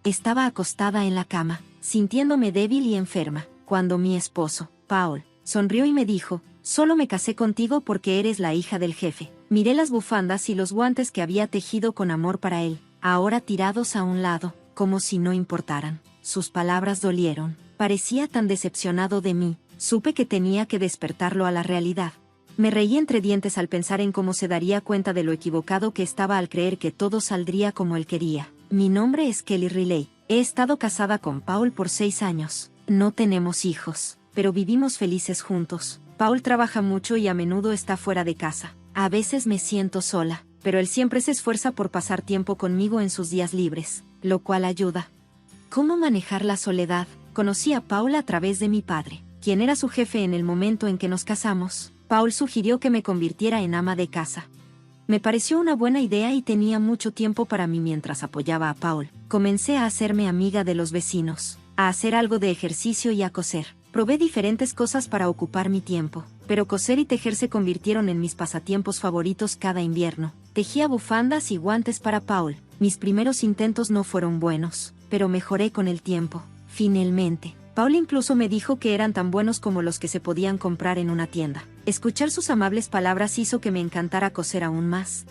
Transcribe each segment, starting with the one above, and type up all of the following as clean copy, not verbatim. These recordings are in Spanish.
Estaba acostada en la cama, sintiéndome débil y enferma, cuando mi esposo, Paul, sonrió y me dijo: «Solo me casé contigo porque eres la hija del jefe». Miré las bufandas y los guantes que había tejido con amor para él, ahora tirados a un lado, como si no importaran. Sus palabras dolieron. Parecía tan decepcionado de mí. Supe que tenía que despertarlo a la realidad. Me reí entre dientes al pensar en cómo se daría cuenta de lo equivocado que estaba al creer que todo saldría como él quería. Mi nombre es Kelly Riley. He estado casada con Paul por 6 años. No tenemos hijos, pero vivimos felices juntos. Paul trabaja mucho y a menudo está fuera de casa. A veces me siento sola, pero él siempre se esfuerza por pasar tiempo conmigo en sus días libres, lo cual ayuda. ¿Cómo manejar la soledad? Conocí a Paul a través de mi padre, quien era su jefe en el momento en que nos casamos. Paul sugirió que me convirtiera en ama de casa. Me pareció una buena idea y tenía mucho tiempo para mí mientras apoyaba a Paul. Comencé a hacerme amiga de los vecinos, a hacer algo de ejercicio y a coser. Probé diferentes cosas para ocupar mi tiempo, pero coser y tejer se convirtieron en mis pasatiempos favoritos cada invierno. Tejía bufandas y guantes para Paul. Mis primeros intentos no fueron buenos, pero mejoré con el tiempo. Finalmente, Paul incluso me dijo que eran tan buenos como los que se podían comprar en una tienda. Escuchar sus amables palabras hizo que me encantara coser aún más.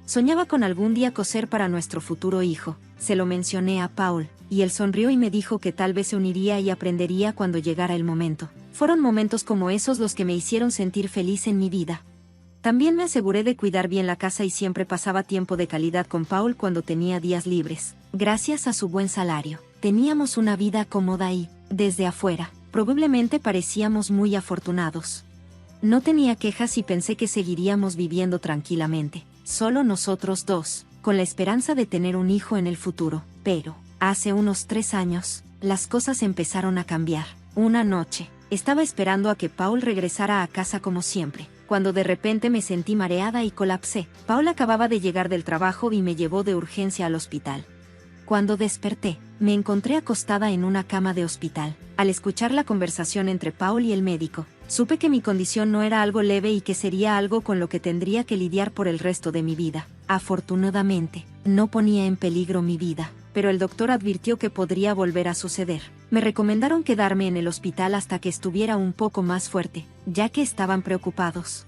Soñaba con algún día coser para nuestro futuro hijo. Se lo mencioné a Paul, y él sonrió y me dijo que tal vez se uniría y aprendería cuando llegara el momento. Fueron momentos como esos los que me hicieron sentir feliz en mi vida. También me aseguré de cuidar bien la casa y siempre pasaba tiempo de calidad con Paul cuando tenía días libres. Gracias a su buen salario, teníamos una vida cómoda y, desde afuera, probablemente parecíamos muy afortunados. No tenía quejas y pensé que seguiríamos viviendo tranquilamente, solo nosotros dos, con la esperanza de tener un hijo en el futuro. Pero, hace unos 3 años, las cosas empezaron a cambiar. Una noche, estaba esperando a que Paul regresara a casa como siempre, cuando de repente me sentí mareada y colapsé. Paul acababa de llegar del trabajo y me llevó de urgencia al hospital. Cuando desperté, me encontré acostada en una cama de hospital. Al escuchar la conversación entre Paul y el médico, supe que mi condición no era algo leve y que sería algo con lo que tendría que lidiar por el resto de mi vida. Afortunadamente, no ponía en peligro mi vida, pero el doctor advirtió que podría volver a suceder. Me recomendaron quedarme en el hospital hasta que estuviera un poco más fuerte, ya que estaban preocupados.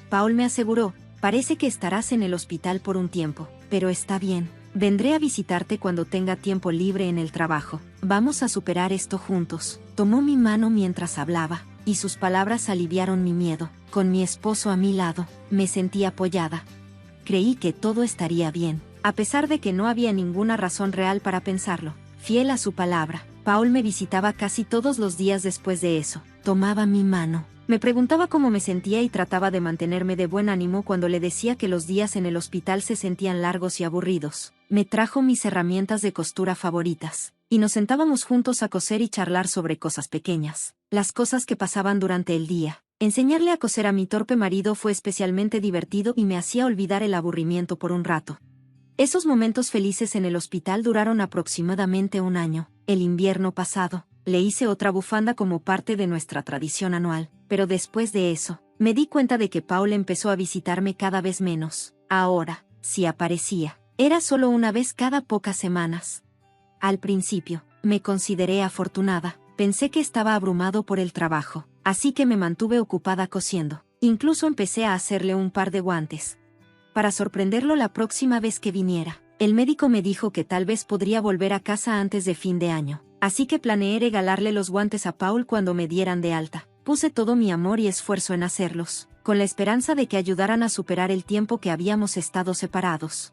Paul me aseguró: «Parece que estarás en el hospital por un tiempo, pero está bien. Vendré a visitarte cuando tenga tiempo libre en el trabajo. Vamos a superar esto juntos». Tomó mi mano mientras hablaba, y sus palabras aliviaron mi miedo. Con mi esposo a mi lado, me sentí apoyada. Creí que todo estaría bien, a pesar de que no había ninguna razón real para pensarlo. Fiel a su palabra, Paul me visitaba casi todos los días después de eso. Tomaba mi mano, me preguntaba cómo me sentía y trataba de mantenerme de buen ánimo cuando le decía que los días en el hospital se sentían largos y aburridos. Me trajo mis herramientas de costura favoritas, y nos sentábamos juntos a coser y charlar sobre cosas pequeñas, las cosas que pasaban durante el día. Enseñarle a coser a mi torpe marido fue especialmente divertido y me hacía olvidar el aburrimiento por un rato. Esos momentos felices en el hospital duraron aproximadamente 1 año. El invierno pasado, le hice otra bufanda como parte de nuestra tradición anual, pero después de eso, me di cuenta de que Paul empezó a visitarme cada vez menos. Ahora, si aparecía, era solo una vez cada pocas semanas. Al principio, me consideré afortunada. Pensé que estaba abrumado por el trabajo, así que me mantuve ocupada cosiendo. Incluso empecé a hacerle un par de guantes para sorprenderlo la próxima vez que viniera. El médico me dijo que tal vez podría volver a casa antes de fin de año, así que planeé regalarle los guantes a Paul cuando me dieran de alta. Puse todo mi amor y esfuerzo en hacerlos, con la esperanza de que ayudaran a superar el tiempo que habíamos estado separados.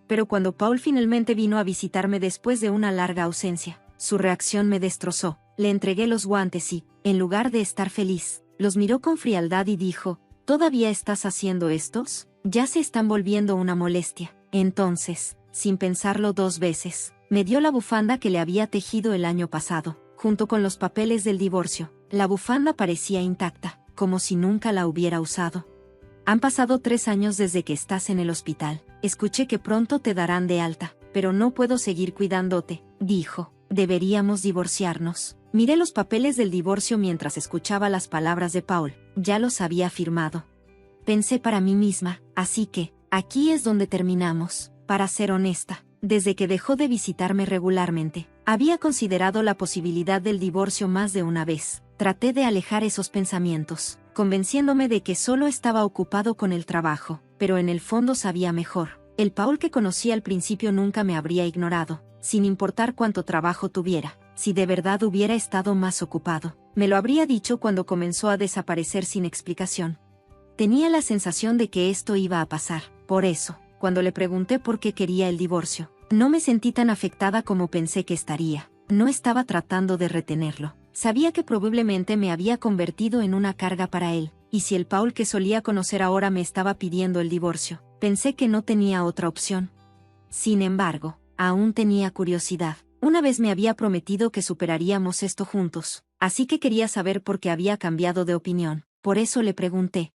Pero cuando Paul finalmente vino a visitarme después de una larga ausencia, su reacción me destrozó. Le entregué los guantes y, en lugar de estar feliz, los miró con frialdad y dijo: «¿Todavía estás haciendo estos? Ya se están volviendo una molestia». Entonces, sin pensarlo 2 veces, me dio la bufanda que le había tejido el año pasado, junto con los papeles del divorcio. La bufanda parecía intacta, como si nunca la hubiera usado. «Han pasado 3 años desde que estás en el hospital. Escuché que pronto te darán de alta, pero no puedo seguir cuidándote», dijo. «Deberíamos divorciarnos». Miré los papeles del divorcio mientras escuchaba las palabras de Paul. Ya los había firmado. Pensé para mí misma: así que, aquí es donde terminamos. Para ser honesta, desde que dejó de visitarme regularmente. Había considerado la posibilidad del divorcio más de una vez. Traté de alejar esos pensamientos, convenciéndome de que solo estaba ocupado con el trabajo, pero en el fondo sabía mejor. El Paul que conocí al principio nunca me habría ignorado, sin importar cuánto trabajo tuviera. Si de verdad hubiera estado más ocupado, me lo habría dicho cuando comenzó a desaparecer sin explicación. Tenía la sensación de que esto iba a pasar. Por eso, cuando le pregunté por qué quería el divorcio, no me sentí tan afectada como pensé que estaría. No estaba tratando de retenerlo. Sabía que probablemente me había convertido en una carga para él, y si el Paul que solía conocer ahora me estaba pidiendo el divorcio, pensé que no tenía otra opción. Sin embargo, aún tenía curiosidad. Una vez me había prometido que superaríamos esto juntos, así que quería saber por qué había cambiado de opinión. Por eso le pregunté.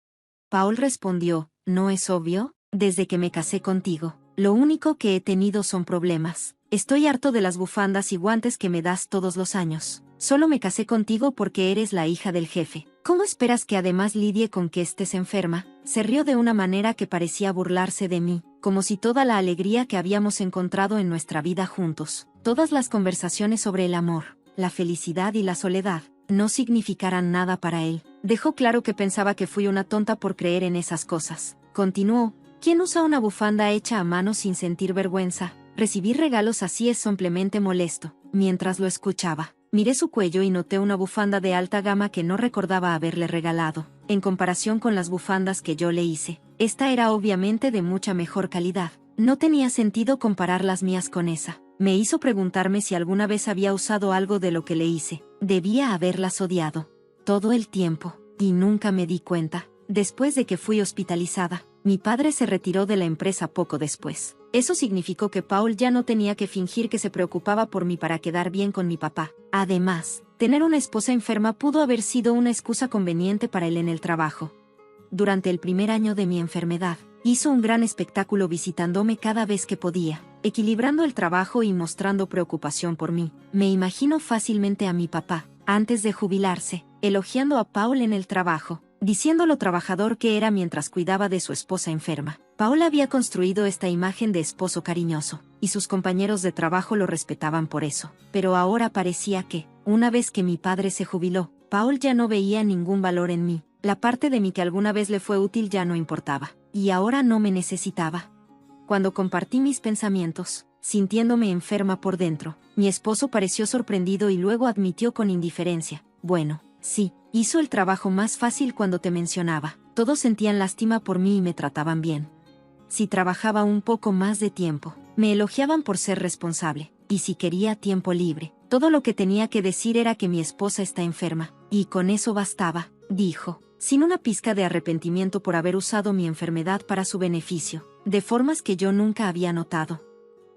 Paul respondió, ¿no es obvio? Desde que me casé contigo, lo único que he tenido son problemas. Estoy harto de las bufandas y guantes que me das todos los años. Solo me casé contigo porque eres la hija del jefe. ¿Cómo esperas que además lidie con que estés enferma? Se rió de una manera que parecía burlarse de mí, como si toda la alegría que habíamos encontrado en nuestra vida juntos, todas las conversaciones sobre el amor, la felicidad y la soledad, no significaran nada para él. Dejó claro que pensaba que fui una tonta por creer en esas cosas. Continuó, ¿quién usa una bufanda hecha a mano sin sentir vergüenza? Recibir regalos así es simplemente molesto. Mientras lo escuchaba, miré su cuello y noté una bufanda de alta gama que no recordaba haberle regalado. En comparación con las bufandas que yo le hice, esta era obviamente de mucha mejor calidad. No tenía sentido comparar las mías con esa. Me hizo preguntarme si alguna vez había usado algo de lo que le hice. Debía haberlas odiado todo el tiempo, y nunca me di cuenta. Después de que fui hospitalizada, mi padre se retiró de la empresa poco después. Eso significó que Paul ya no tenía que fingir que se preocupaba por mí para quedar bien con mi papá. Además, tener una esposa enferma pudo haber sido una excusa conveniente para él en el trabajo. Durante el primer año de mi enfermedad, hizo un gran espectáculo visitándome cada vez que podía, equilibrando el trabajo y mostrando preocupación por mí. Me imagino fácilmente a mi papá, antes de jubilarse, elogiando a Paul en el trabajo, diciendo lo trabajador que era mientras cuidaba de su esposa enferma. Paul había construido esta imagen de esposo cariñoso, y sus compañeros de trabajo lo respetaban por eso. Pero ahora parecía que, una vez que mi padre se jubiló, Paul ya no veía ningún valor en mí. La parte de mí que alguna vez le fue útil ya no importaba, y ahora no me necesitaba. Cuando compartí mis pensamientos, sintiéndome enferma por dentro, mi esposo pareció sorprendido y luego admitió con indiferencia, bueno, sí, hizo el trabajo más fácil cuando te mencionaba. Todos sentían lástima por mí y me trataban bien. Si trabajaba un poco más de tiempo, me elogiaban por ser responsable, y si quería tiempo libre, todo lo que tenía que decir era que mi esposa está enferma, y con eso bastaba, dijo, sin una pizca de arrepentimiento por haber usado mi enfermedad para su beneficio, de formas que yo nunca había notado.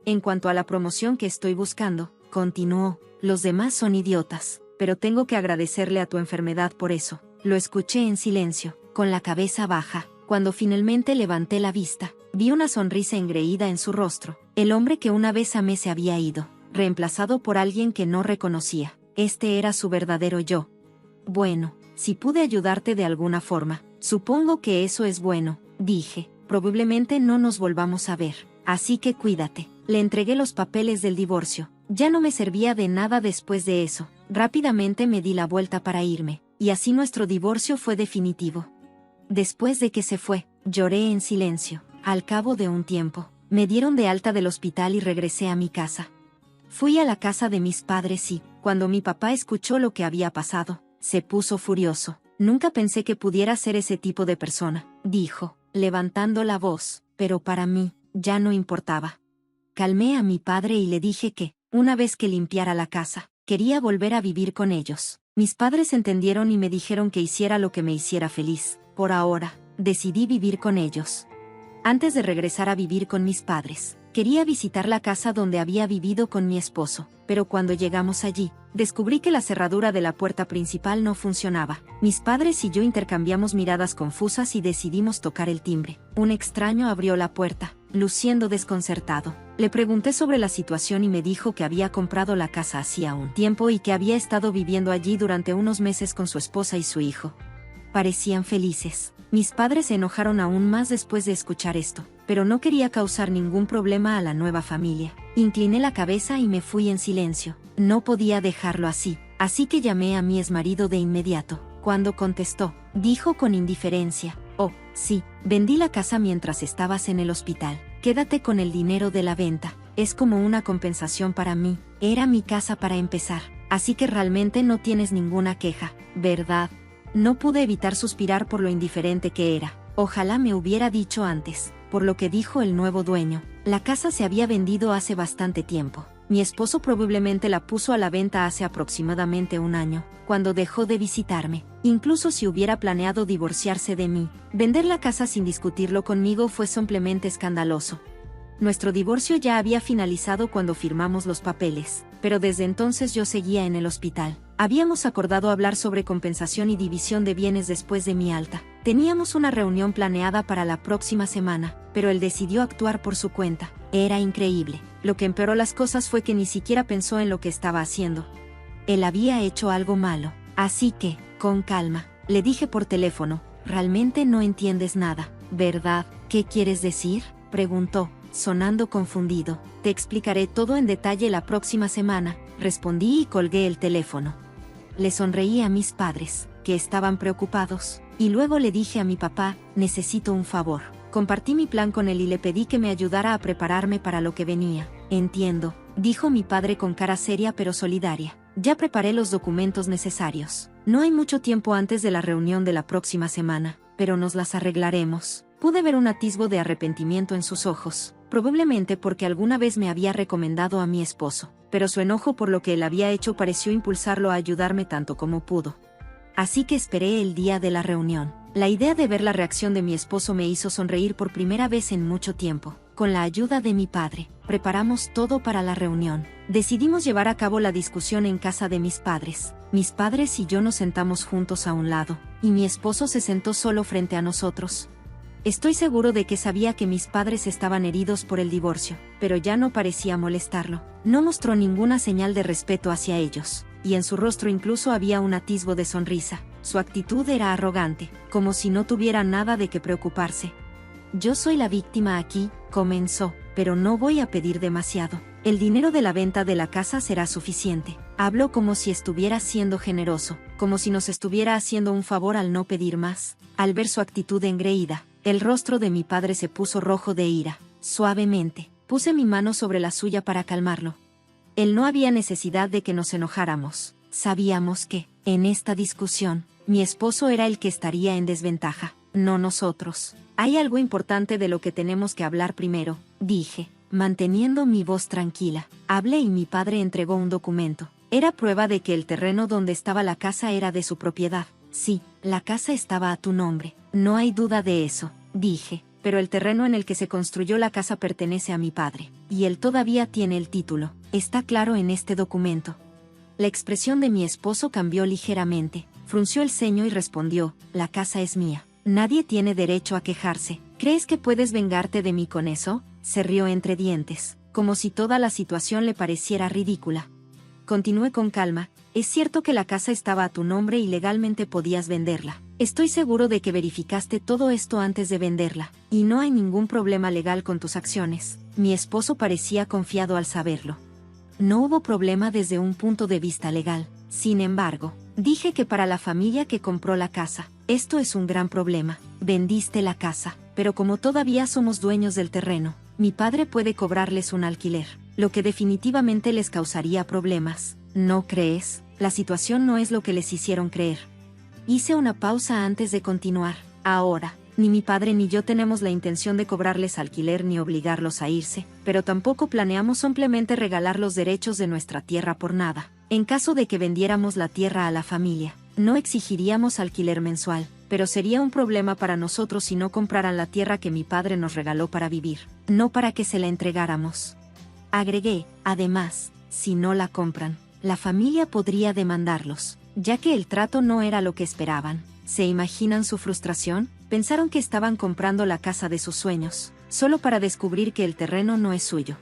En cuanto a la promoción que estoy buscando, continuó, los demás son idiotas, pero tengo que agradecerle a tu enfermedad por eso. Lo escuché en silencio, con la cabeza baja. Cuando finalmente levanté la vista, vi una sonrisa engreída en su rostro. El hombre que una vez amé se había ido, reemplazado por alguien que no reconocía. Este era su verdadero yo. Bueno, si pude ayudarte de alguna forma, supongo que eso es bueno, dije. Probablemente no nos volvamos a ver, así que cuídate. Le entregué los papeles del divorcio. Ya no me servía de nada después de eso. Rápidamente me di la vuelta para irme, y así nuestro divorcio fue definitivo. Después de que se fue, lloré en silencio. Al cabo de un tiempo, me dieron de alta del hospital y regresé a mi casa. Fui a la casa de mis padres y, cuando mi papá escuchó lo que había pasado, se puso furioso. Nunca pensé que pudiera ser ese tipo de persona, dijo, levantando la voz, pero para mí, ya no importaba. Calmé a mi padre y le dije que, una vez que limpiara la casa, quería volver a vivir con ellos. Mis padres entendieron y me dijeron que hiciera lo que me hiciera feliz. Por ahora, decidí vivir con ellos. Antes de regresar a vivir con mis padres, quería visitar la casa donde había vivido con mi esposo, pero cuando llegamos allí, descubrí que la cerradura de la puerta principal no funcionaba. Mis padres y yo intercambiamos miradas confusas y decidimos tocar el timbre. Un extraño abrió la puerta, luciendo desconcertado. Le pregunté sobre la situación y me dijo que había comprado la casa hacía un tiempo y que había estado viviendo allí durante unos meses con su esposa y su hijo. Parecían felices. Mis padres se enojaron aún más después de escuchar esto, pero no quería causar ningún problema a la nueva familia. Incliné la cabeza y me fui en silencio. No podía dejarlo así que llamé a mi exmarido de inmediato. Cuando contestó, dijo con indiferencia: «Oh, sí, vendí la casa mientras estabas en el hospital. Quédate con el dinero de la venta. Es como una compensación para mí. Era mi casa para empezar. Así que realmente no tienes ninguna queja, ¿verdad?». No pude evitar suspirar por lo indiferente que era. Ojalá me hubiera dicho antes. Por lo que dijo el nuevo dueño, la casa se había vendido hace bastante tiempo. Mi esposo probablemente la puso a la venta hace aproximadamente un año, cuando dejó de visitarme. Incluso si hubiera planeado divorciarse de mí, vender la casa sin discutirlo conmigo fue simplemente escandaloso. Nuestro divorcio ya había finalizado cuando firmamos los papeles, pero desde entonces yo seguía en el hospital. Habíamos acordado hablar sobre compensación y división de bienes después de mi alta. Teníamos una reunión planeada para la próxima semana, pero él decidió actuar por su cuenta. Era increíble. Lo que empeoró las cosas fue que ni siquiera pensó en lo que estaba haciendo. Él había hecho algo malo. Así que, con calma, le dije por teléfono: «Realmente no entiendes nada, ¿verdad? ¿Qué quieres decir?», preguntó, sonando confundido. «Te explicaré todo en detalle la próxima semana», respondí y colgué el teléfono. Le sonreí a mis padres, que estaban preocupados, y luego le dije a mi papá: «Necesito un favor». Compartí mi plan con él y le pedí que me ayudara a prepararme para lo que venía. «Entiendo», dijo mi padre con cara seria pero solidaria. «Ya preparé los documentos necesarios. No hay mucho tiempo antes de la reunión de la próxima semana, pero nos las arreglaremos». Pude ver un atisbo de arrepentimiento en sus ojos, probablemente porque alguna vez me había recomendado a mi esposo, pero su enojo por lo que él había hecho pareció impulsarlo a ayudarme tanto como pudo. Así que esperé el día de la reunión. La idea de ver la reacción de mi esposo me hizo sonreír por primera vez en mucho tiempo. Con la ayuda de mi padre, preparamos todo para la reunión. Decidimos llevar a cabo la discusión en casa de mis padres. Mis padres y yo nos sentamos juntos a un lado, y mi esposo se sentó solo frente a nosotros. Estoy seguro de que sabía que mis padres estaban heridos por el divorcio, pero ya no parecía molestarlo. No mostró ninguna señal de respeto hacia ellos, y en su rostro incluso había un atisbo de sonrisa. Su actitud era arrogante, como si no tuviera nada de qué preocuparse. «Yo soy la víctima aquí», comenzó, «pero no voy a pedir demasiado. El dinero de la venta de la casa será suficiente». Habló como si estuviera siendo generoso, como si nos estuviera haciendo un favor al no pedir más. Al ver su actitud engreída, el rostro de mi padre se puso rojo de ira. Suavemente, puse mi mano sobre la suya para calmarlo. Él no había necesidad de que nos enojáramos. Sabíamos que, en esta discusión, mi esposo era el que estaría en desventaja, no nosotros. «Hay algo importante de lo que tenemos que hablar primero», dije, manteniendo mi voz tranquila. Hablé y mi padre entregó un documento. Era prueba de que el terreno donde estaba la casa era de su propiedad. «Sí, la casa estaba a tu nombre, no hay duda de eso», dije, «pero el terreno en el que se construyó la casa pertenece a mi padre, y él todavía tiene el título. Está claro en este documento». La expresión de mi esposo cambió ligeramente, frunció el ceño y respondió: «La casa es mía. Nadie tiene derecho a quejarse. ¿Crees que puedes vengarte de mí con eso?». Se rió entre dientes, como si toda la situación le pareciera ridícula. Continué con calma: «Es cierto que la casa estaba a tu nombre y legalmente podías venderla. Estoy seguro de que verificaste todo esto antes de venderla, y no hay ningún problema legal con tus acciones». Mi esposo parecía confiado al saberlo. No hubo problema desde un punto de vista legal. Sin embargo, dije que para la familia que compró la casa, esto es un gran problema. Vendiste la casa, pero como todavía somos dueños del terreno, mi padre puede cobrarles un alquiler, lo que definitivamente les causaría problemas. ¿No crees? La situación no es lo que les hicieron creer. Hice una pausa antes de continuar. Ahora, ni mi padre ni yo tenemos la intención de cobrarles alquiler ni obligarlos a irse, pero tampoco planeamos simplemente regalar los derechos de nuestra tierra por nada. En caso de que vendiéramos la tierra a la familia, no exigiríamos alquiler mensual, pero sería un problema para nosotros si no compraran la tierra que mi padre nos regaló para vivir, no para que se la entregáramos. Agregué: además, si no la compran, la familia podría demandarlos, ya que el trato no era lo que esperaban. ¿Se imaginan su frustración? Pensaron que estaban comprando la casa de sus sueños, solo para descubrir que el terreno no es suyo.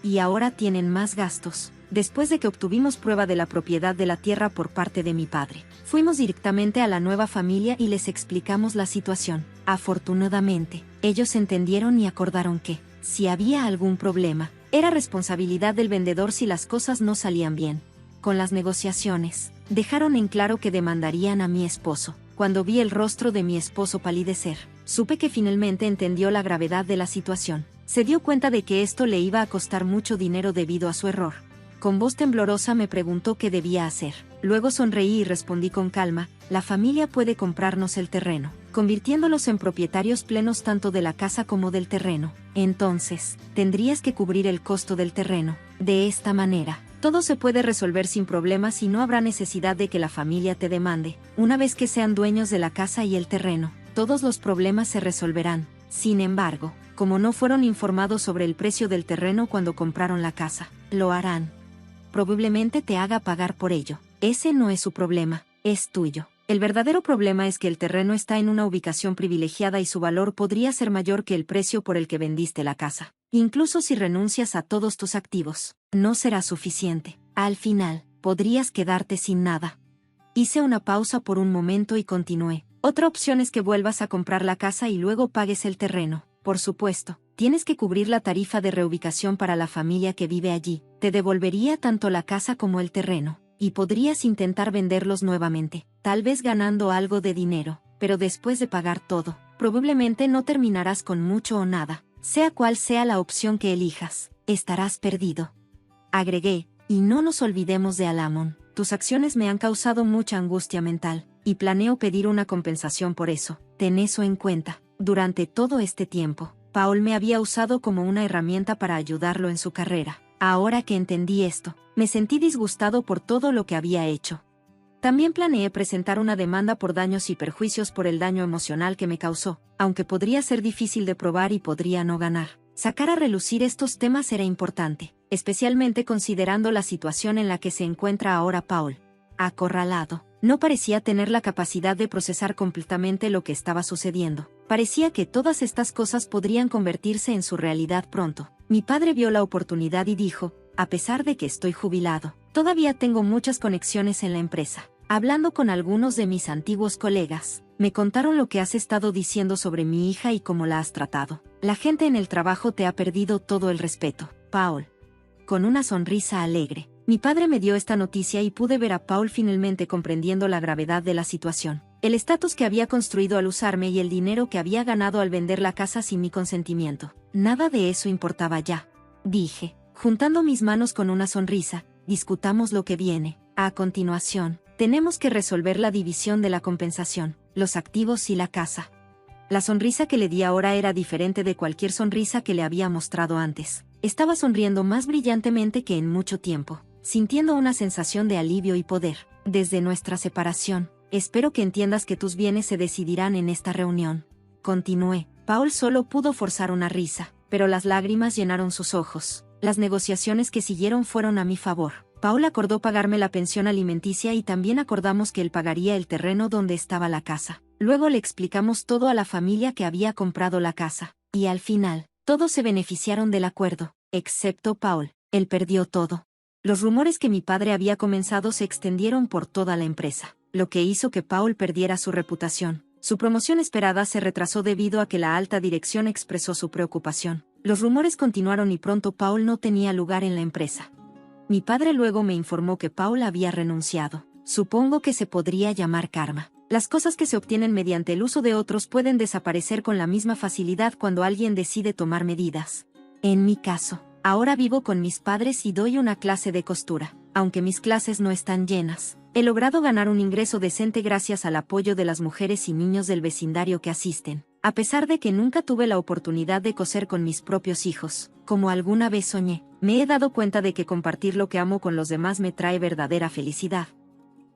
Y ahora tienen más gastos. Después de que obtuvimos prueba de la propiedad de la tierra por parte de mi padre, fuimos directamente a la nueva familia y les explicamos la situación. Afortunadamente, ellos entendieron y acordaron que, si había algún problema, era responsabilidad del vendedor si las cosas no salían bien. Con las negociaciones, dejaron en claro que demandarían a mi esposo. Cuando vi el rostro de mi esposo palidecer, supe que finalmente entendió la gravedad de la situación. Se dio cuenta de que esto le iba a costar mucho dinero debido a su error. Con voz temblorosa me preguntó qué debía hacer. Luego sonreí y respondí con calma: la familia puede comprarnos el terreno, convirtiéndolos en propietarios plenos tanto de la casa como del terreno. Entonces, tendrías que cubrir el costo del terreno. De esta manera, todo se puede resolver sin problemas y no habrá necesidad de que la familia te demande. Una vez que sean dueños de la casa y el terreno, todos los problemas se resolverán. Sin embargo, como no fueron informados sobre el precio del terreno cuando compraron la casa, lo harán. Probablemente te haga pagar por ello. Ese no es su problema, es tuyo. El verdadero problema es que el terreno está en una ubicación privilegiada y su valor podría ser mayor que el precio por el que vendiste la casa. Incluso si renuncias a todos tus activos, no será suficiente. Al final, podrías quedarte sin nada. Hice una pausa por un momento y continué. Otra opción es que vuelvas a comprar la casa y luego pagues el terreno. Por supuesto, tienes que cubrir la tarifa de reubicación para la familia que vive allí. Te devolvería tanto la casa como el terreno, y podrías intentar venderlos nuevamente, tal vez ganando algo de dinero, pero después de pagar todo, probablemente no terminarás con mucho o nada. Sea cual sea la opción que elijas, estarás perdido. Agregué: y no nos olvidemos de Alamón. Tus acciones me han causado mucha angustia mental, y planeo pedir una compensación por eso. Ten eso en cuenta. Durante todo este tiempo, Paul me había usado como una herramienta para ayudarlo en su carrera. Ahora que entendí esto, me sentí disgustado por todo lo que había hecho. También planeé presentar una demanda por daños y perjuicios por el daño emocional que me causó, aunque podría ser difícil de probar y podría no ganar. Sacar a relucir estos temas era importante, especialmente considerando la situación en la que se encuentra ahora Paul. Acorralado, no parecía tener la capacidad de procesar completamente lo que estaba sucediendo. Parecía que todas estas cosas podrían convertirse en su realidad pronto. Mi padre vio la oportunidad y dijo: a pesar de que estoy jubilado, todavía tengo muchas conexiones en la empresa. Hablando con algunos de mis antiguos colegas, me contaron lo que has estado diciendo sobre mi hija y cómo la has tratado. La gente en el trabajo te ha perdido todo el respeto, Paul. Con una sonrisa alegre, mi padre me dio esta noticia y pude ver a Paul finalmente comprendiendo la gravedad de la situación. El estatus que había construido al usarme y el dinero que había ganado al vender la casa sin mi consentimiento. Nada de eso importaba ya. Dije, juntando mis manos con una sonrisa: discutamos lo que viene. A continuación, tenemos que resolver la división de la compensación, los activos y la casa. La sonrisa que le di ahora era diferente de cualquier sonrisa que le había mostrado antes. Estaba sonriendo más brillantemente que en mucho tiempo, sintiendo una sensación de alivio y poder. Desde nuestra separación, espero que entiendas que tus bienes se decidirán en esta reunión. Continué. Paul solo pudo forzar una risa, pero las lágrimas llenaron sus ojos. Las negociaciones que siguieron fueron a mi favor. Paul acordó pagarme la pensión alimenticia y también acordamos que él pagaría el terreno donde estaba la casa. Luego le explicamos todo a la familia que había comprado la casa, y al final, todos se beneficiaron del acuerdo, excepto Paul. Él perdió todo. Los rumores que mi padre había comenzado se extendieron por toda la empresa, lo que hizo que Paul perdiera su reputación. Su promoción esperada se retrasó debido a que la alta dirección expresó su preocupación. Los rumores continuaron y pronto Paul no tenía lugar en la empresa. Mi padre luego me informó que Paul había renunciado. Supongo que se podría llamar karma. Las cosas que se obtienen mediante el uso de otros pueden desaparecer con la misma facilidad cuando alguien decide tomar medidas. En mi caso, ahora vivo con mis padres y doy una clase de costura. Aunque mis clases no están llenas, he logrado ganar un ingreso decente gracias al apoyo de las mujeres y niños del vecindario que asisten. A pesar de que nunca tuve la oportunidad de coser con mis propios hijos, como alguna vez soñé, me he dado cuenta de que compartir lo que amo con los demás me trae verdadera felicidad.